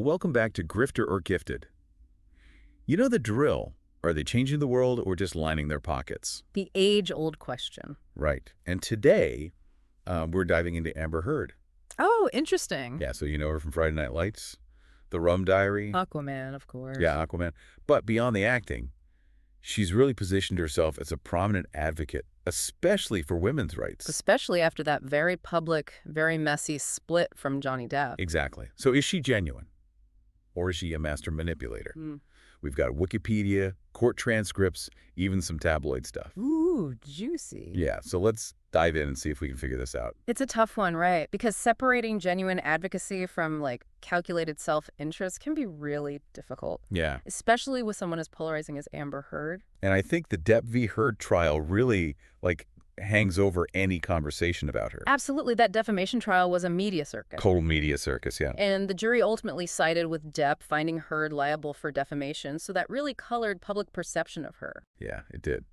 Welcome back to Grifter or Gifted. You know the drill. Are they changing the world or just lining their pockets? The age-old question. Right. And today, we're diving into Amber Heard. Oh, interesting. Yeah, so you know her from Friday Night Lights, The Rum Diary. Aquaman, of course. Yeah, Aquaman. But beyond the acting, she's really positioned herself as a prominent advocate, especially for women's rights. Especially after that very public, very messy split from Johnny Depp. Exactly. So is she genuine? Or is she a master manipulator? We've got Wikipedia, court transcripts, even some tabloid stuff. Ooh, juicy. Yeah, so let's dive in and see if we can figure this out. It's a tough one, right? Because separating genuine advocacy from, calculated self-interest can be really difficult. Yeah. Especially with someone as polarizing as Amber Heard. And I think the Depp v. Heard trial really, hangs over any conversation about her. Absolutely. That defamation trial was a media circus. Total media circus, yeah. And the jury ultimately sided with Depp, finding Heard liable for defamation, so that really colored public perception of her. Yeah, it did.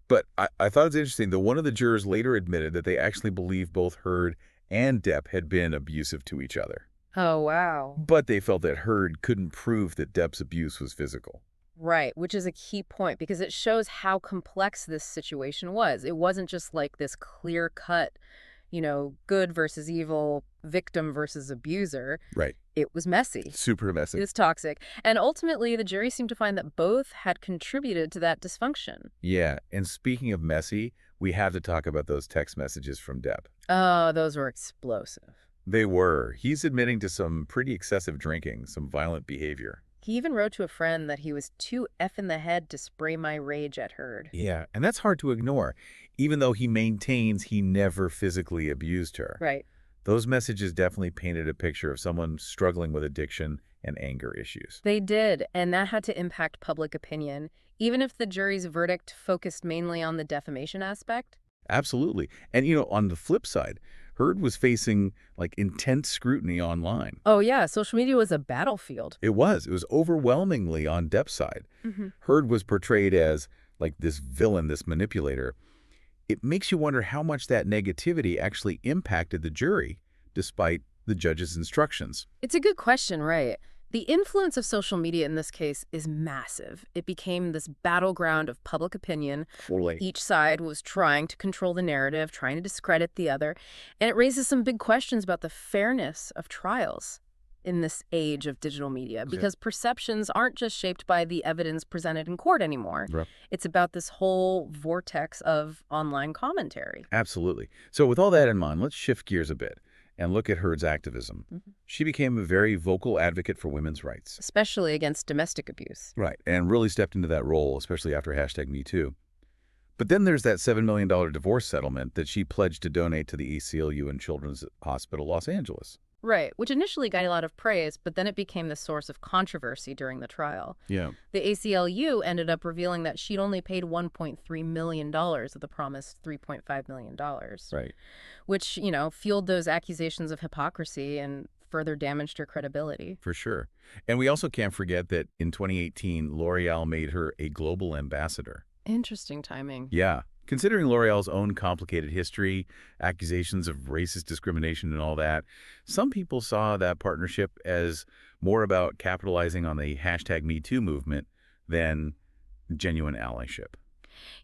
But I thought it was interesting that one of the jurors later admitted that they actually believed both Heard and Depp had been abusive to each other. Oh, wow. But they felt that Heard couldn't prove that Depp's abuse was physical. Right, which is a key point because it shows how complex this situation was. It wasn't just like this clear-cut, good versus evil, victim versus abuser. Right. It was messy. Super messy. It was toxic. And ultimately, the jury seemed to find that both had contributed to that dysfunction. Yeah, and speaking of messy, we have to talk about those text messages from Depp. Oh, those were explosive. They were. He's admitting to some pretty excessive drinking, some violent behavior. He even wrote to a friend that he was too F in the head to spray my rage at Heard. Yeah, and that's hard to ignore, even though he maintains he never physically abused her. Right. Those messages definitely painted a picture of someone struggling with addiction and anger issues. They did, and that had to impact public opinion, even if the jury's verdict focused mainly on the defamation aspect. Absolutely. And, on the flip side, Heard was facing, intense scrutiny online. Oh, yeah. Social media was a battlefield. It was. It was overwhelmingly on Depp's side. Heard was portrayed as, this villain, this manipulator. It makes you wonder how much that negativity actually impacted the jury, despite the judge's instructions. It's a good question, right? The influence of social media in this case is massive. It became this battleground of public opinion. Fully. Each side was trying to control the narrative, trying to discredit the other. And it raises some big questions about the fairness of trials in this age of digital media, because perceptions aren't just shaped by the evidence presented in court anymore. Right. It's about this whole vortex of online commentary. Absolutely. So with all that in mind, let's shift gears a bit and look at Heard's activism. She became a very vocal advocate for women's rights. Especially against domestic abuse. Right, and really stepped into that role, especially after #MeToo. But then there's that $7 million divorce settlement that she pledged to donate to the ACLU and Children's Hospital Los Angeles. Right, which initially got a lot of praise, but then it became the source of controversy during the trial. Yeah. The ACLU ended up revealing that she'd only paid $1.3 million of the promised $3.5 million. Right. Which, fueled those accusations of hypocrisy and further damaged her credibility. For sure. And we also can't forget that in 2018, L'Oreal made her a global ambassador. Interesting timing. Yeah. Considering L'Oreal's own complicated history, accusations of racist discrimination and all that, some people saw that partnership as more about capitalizing on the #MeToo movement than genuine allyship.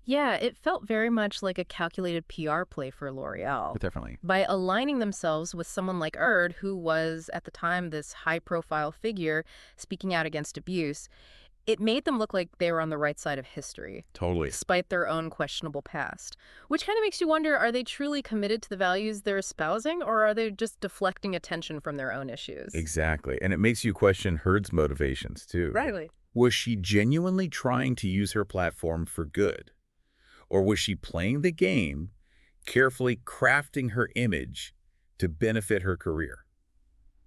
Yeah, it felt very much like a calculated PR play for L'Oreal. Definitely. By aligning themselves with someone like Heard, who was, at the time, this high-profile figure speaking out against abuse, it made them look like they were on the right side of history. Totally. Despite their own questionable past. Which kind of makes you wonder, are they truly committed to the values they're espousing, or are they just deflecting attention from their own issues? Exactly. And it makes you question Heard's motivations, too. Right. Was she genuinely trying to use her platform for good? Or was she playing the game, carefully crafting her image to benefit her career?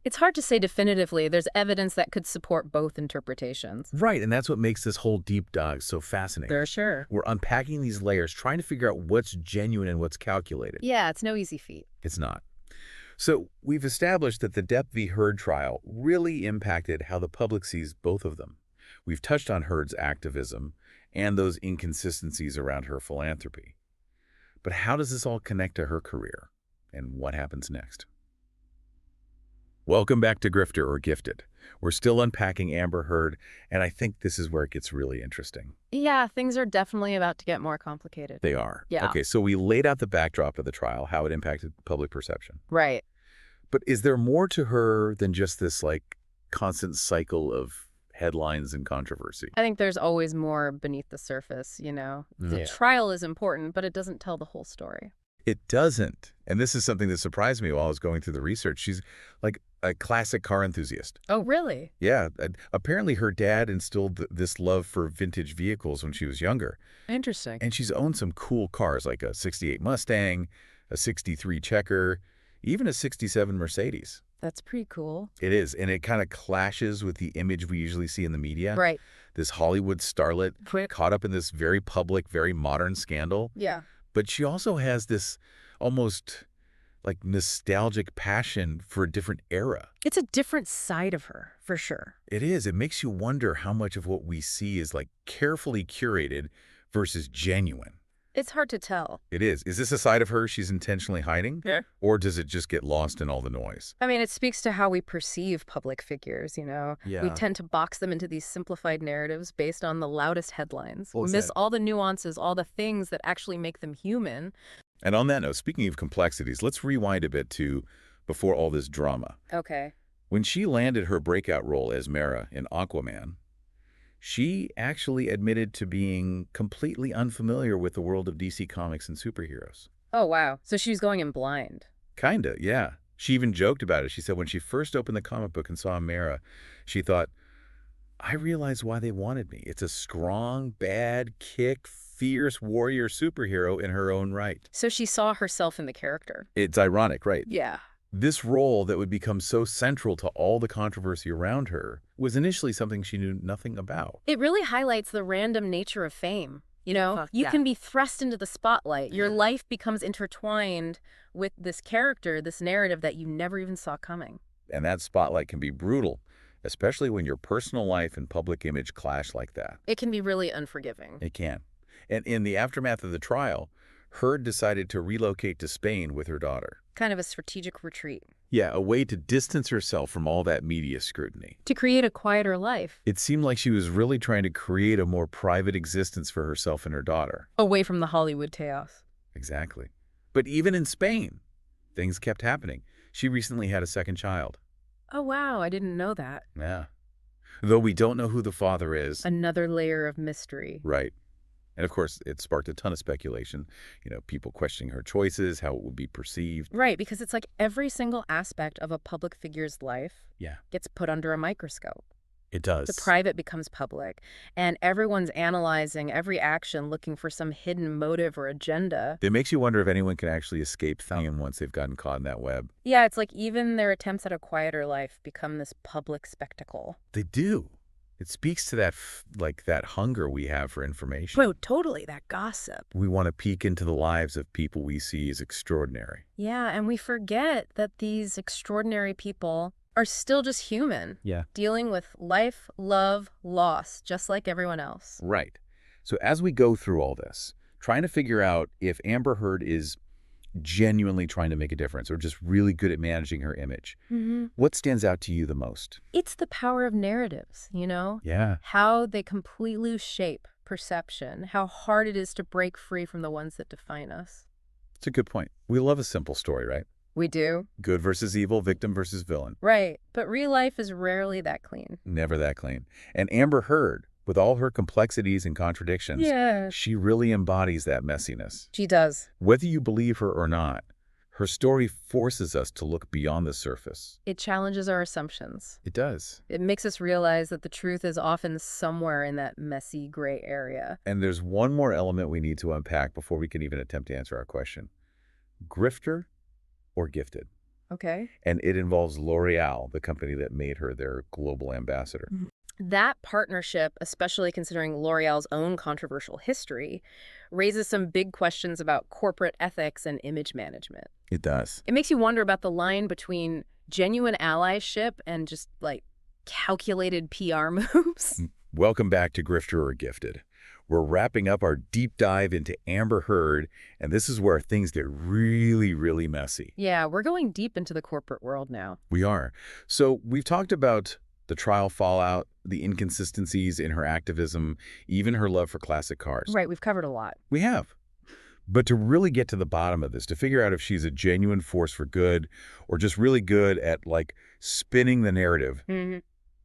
It's hard to say definitively. There's evidence that could support both interpretations. Right, and that's what makes this whole deep dive so fascinating. For sure. We're unpacking these layers, trying to figure out what's genuine and what's calculated. Yeah, it's no easy feat. It's not. So we've established that the Depp v. Heard trial really impacted how the public sees both of them. We've touched on Heard's activism and those inconsistencies around her philanthropy. But how does this all connect to her career? And what happens next? Welcome back to Grifter or Gifted. We're still unpacking Amber Heard, and I think this is where it gets really interesting. Yeah, things are definitely about to get more complicated. They are. Yeah. Okay, so we laid out the backdrop of the trial, how it impacted public perception. Right. But is there more to her than just this, like, constant cycle of headlines and controversy? I think there's always more beneath the surface, you know. The Yeah. trial is important, but it doesn't tell the whole story. It doesn't. And this is something that surprised me while I was going through the research. She's like a classic car enthusiast. Oh, really? Yeah, apparently her dad instilled this love for vintage vehicles when she was younger. Interesting. And she's owned some cool cars like a '68 Mustang, a '63 Checker, even a '67 Mercedes. That's pretty cool. It is, and it kind of clashes with the image we usually see in the media. Right. This Hollywood starlet Quick. caught up in this very public, very modern scandal. Yeah. But she also has this almost like nostalgic passion for a different era. It's a different side of her, for sure. It is. It makes you wonder how much of what we see is like carefully curated versus genuine. It's hard to tell. It is. Is this a side of her she's intentionally hiding? Yeah. Or does it just get lost in all the noise? I mean, it speaks to how we perceive public figures, you know? We Yeah. tend to box them into these simplified narratives based on the loudest headlines. Well We miss said. all the nuances, all the things that actually make them human. And on that note, speaking of complexities, let's rewind a bit to before all this drama. Okay. When she landed her breakout role as Mera in Aquaman, she actually admitted to being completely unfamiliar with the world of DC Comics and superheroes. Oh, wow. So she was going in blind. Kinda, yeah. She even joked about it. She said when she first opened the comic book and saw Mera, she thought, I realize why they wanted me. It's a strong, bad, fierce warrior superhero in her own right. So she saw herself in the character. It's ironic, right? Yeah. This role that would become so central to all the controversy around her was initially something she knew nothing about. It really highlights the random nature of fame. You know, Fuck you yeah. can be thrust into the spotlight. Your life becomes intertwined with this character, this narrative that you never even saw coming. And that spotlight can be brutal, especially when your personal life and public image clash like that. It can be really unforgiving. It can. And in the aftermath of the trial, Heard decided to relocate to Spain with her daughter. Kind of a strategic retreat. Yeah, a way to distance herself from all that media scrutiny. To create a quieter life. It seemed like she was really trying to create a more private existence for herself and her daughter. Away from the Hollywood chaos. Exactly. But even in Spain, things kept happening. She recently had a second child. Oh, wow. I didn't know that. Yeah. Though we don't know who the father is. Another layer of mystery. Right. And of course, it sparked a ton of speculation. You know, people questioning her choices, how it would be perceived. Right, because it's like every single aspect of a public figure's life Yeah, gets put under a microscope. it does. The private becomes public, and everyone's analyzing every action, looking for some hidden motive or agenda. It makes you wonder if anyone can actually escape thinking once they've gotten caught in that web. Yeah, it's like even their attempts at a quieter life become this public spectacle. They do. It speaks to that, that hunger we have for information. Bro, totally, that gossip. We want to peek into the lives of people we see as extraordinary. Yeah, and we forget that these extraordinary people are still just human. Yeah. Dealing with life, love, loss, just like everyone else. Right. So as we go through all this, trying to figure out if Amber Heard is genuinely trying to make a difference or just really good at managing her image, what stands out to you the most? It's the power of narratives, you know? Yeah. How they completely shape perception, how hard it is to break free from the ones that define us. It's a good point. We love a simple story, right? We do. Good versus evil, victim versus villain. Right. But real life is rarely that clean. Never that clean. And Amber Heard, with all her complexities and contradictions, Yeah. she really embodies that messiness. She does. Whether you believe her or not, her story forces us to look beyond the surface. It challenges our assumptions. It does. It makes us realize that the truth is often somewhere in that messy gray area. And there's one more element we need to unpack before we can even attempt to answer our question. Grifter or gifted? Okay. And it involves L'Oreal, the company that made her their global ambassador. That partnership, especially considering L'Oreal's own controversial history, raises some big questions about corporate ethics and image management. It does. It makes you wonder about the line between genuine allyship and just, like, calculated PR moves. Welcome back to Grifter or Gifted. We're wrapping up our deep dive into Amber Heard, and this is where things get really, really messy. Yeah, we're going deep into the corporate world now. We are. So we've talked about The trial fallout, the inconsistencies in her activism, even her love for classic cars. Right, we've covered a lot. We have. But to really get to the bottom of this, to figure out if she's a genuine force for good or just really good at, like, spinning the narrative, Hmm.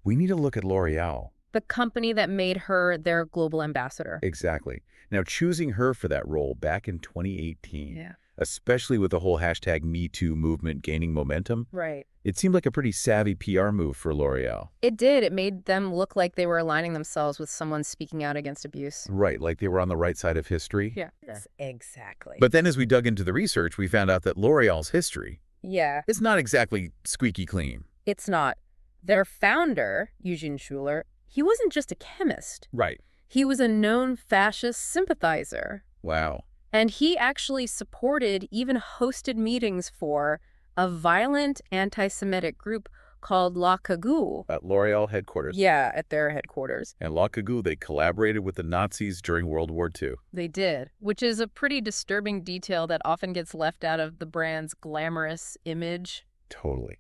we need to look at L'Oreal. The company that made her their global ambassador. Exactly. Now, choosing her for that role back in 2018, Yeah. especially with the whole hashtag #MeToo movement gaining momentum, Right. it seemed like a pretty savvy PR move for L'Oreal. It did. It made them look like they were aligning themselves with someone speaking out against abuse. Right, like they were on the right side of history. Yeah. Yes, exactly. But then as we dug into the research, we found out that L'Oreal's history yeah, is not exactly squeaky clean. it's not. Their founder, Eugene Schuler, he wasn't just a chemist. Right. He was a known fascist sympathizer. Wow. And he actually supported, even hosted meetings for a violent anti-Semitic group called La Cagou. At L'Oreal headquarters. Yeah, at their headquarters. And La Cagou, they collaborated with the Nazis during World War II. They did, which is a pretty disturbing detail that often gets left out of the brand's glamorous image. Totally.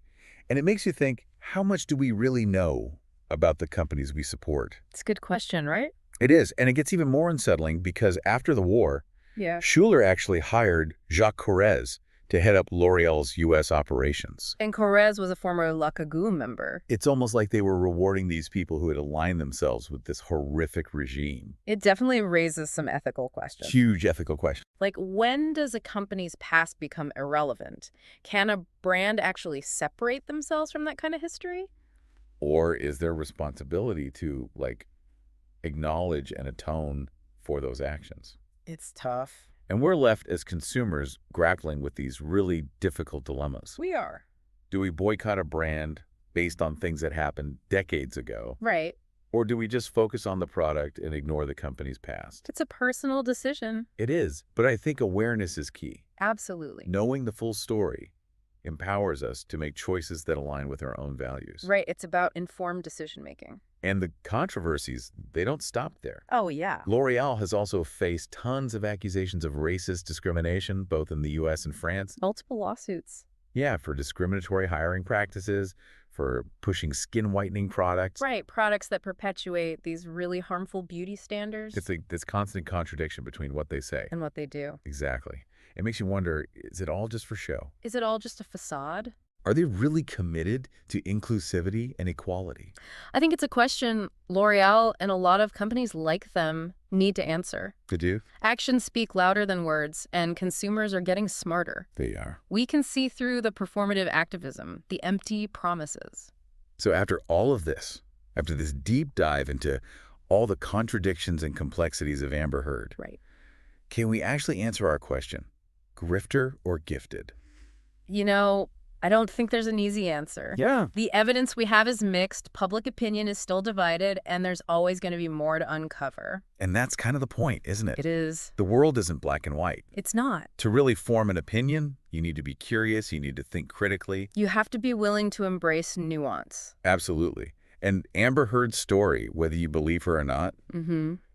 And it makes you think, how much do we really know about the companies we support? It's a good question, right? It is, and it gets even more unsettling because after the war, Yeah. Schuler actually hired Jacques Corrèze to head up L'Oreal's U.S. operations. And Corrèze was a former La Cagou member. It's almost like they were rewarding these people who had aligned themselves with this horrific regime. It definitely raises some ethical questions. Huge ethical question. Like, when does a company's past become irrelevant? Can a brand actually separate themselves from that kind of history? Or is there responsibility to, like, acknowledge and atone for those actions? It's tough. And we're left as consumers grappling with these really difficult dilemmas. We are. Do we boycott a brand based on things that happened decades ago? Right. Or do we just focus on the product and ignore the company's past? It's a personal decision. It is, but I think awareness is key. Absolutely. Knowing the full story empowers us to make choices that align with our own values. Right. It's about informed decision-making. And the controversies, they don't stop there. Oh, yeah. L'Oreal has also faced tons of accusations of racist discrimination, both in the U.S. and France. Multiple lawsuits. Yeah, for discriminatory hiring practices, for pushing skin whitening products. Right. Products that perpetuate these really harmful beauty standards. It's like this constant contradiction between what they say. And what they do. Exactly. It makes you wonder, is it all just for show? Is it all just a facade? Are they really committed to inclusivity and equality? I think it's a question L'Oreal and a lot of companies like them need to answer. They do? Actions speak louder than words, and consumers are getting smarter. They are. We can see through the performative activism, the empty promises. So after all of this, after this deep dive into all the contradictions and complexities of Amber Heard, Right. can we actually answer our question, grifter or gifted? You know, I don't think there's an easy answer. Yeah. The evidence we have is mixed, public opinion is still divided, and there's always going to be more to uncover. And that's kind of the point, isn't it? It is. The world isn't black and white. It's not. To really form an opinion, you need to be curious, you need to think critically. You have to be willing to embrace nuance. Absolutely. And Amber Heard's story, whether you believe her or not,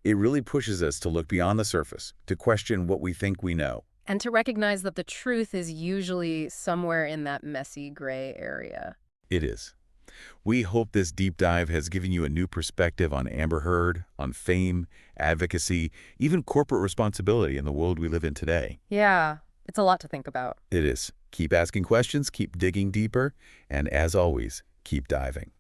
it really pushes us to look beyond the surface, to question what we think we know. And to recognize that the truth is usually somewhere in that messy gray area. It is. We hope this deep dive has given you a new perspective on Amber Heard, on fame, advocacy, even corporate responsibility in the world we live in today. Yeah, it's a lot to think about. It is. Keep asking questions, keep digging deeper, and as always, keep diving.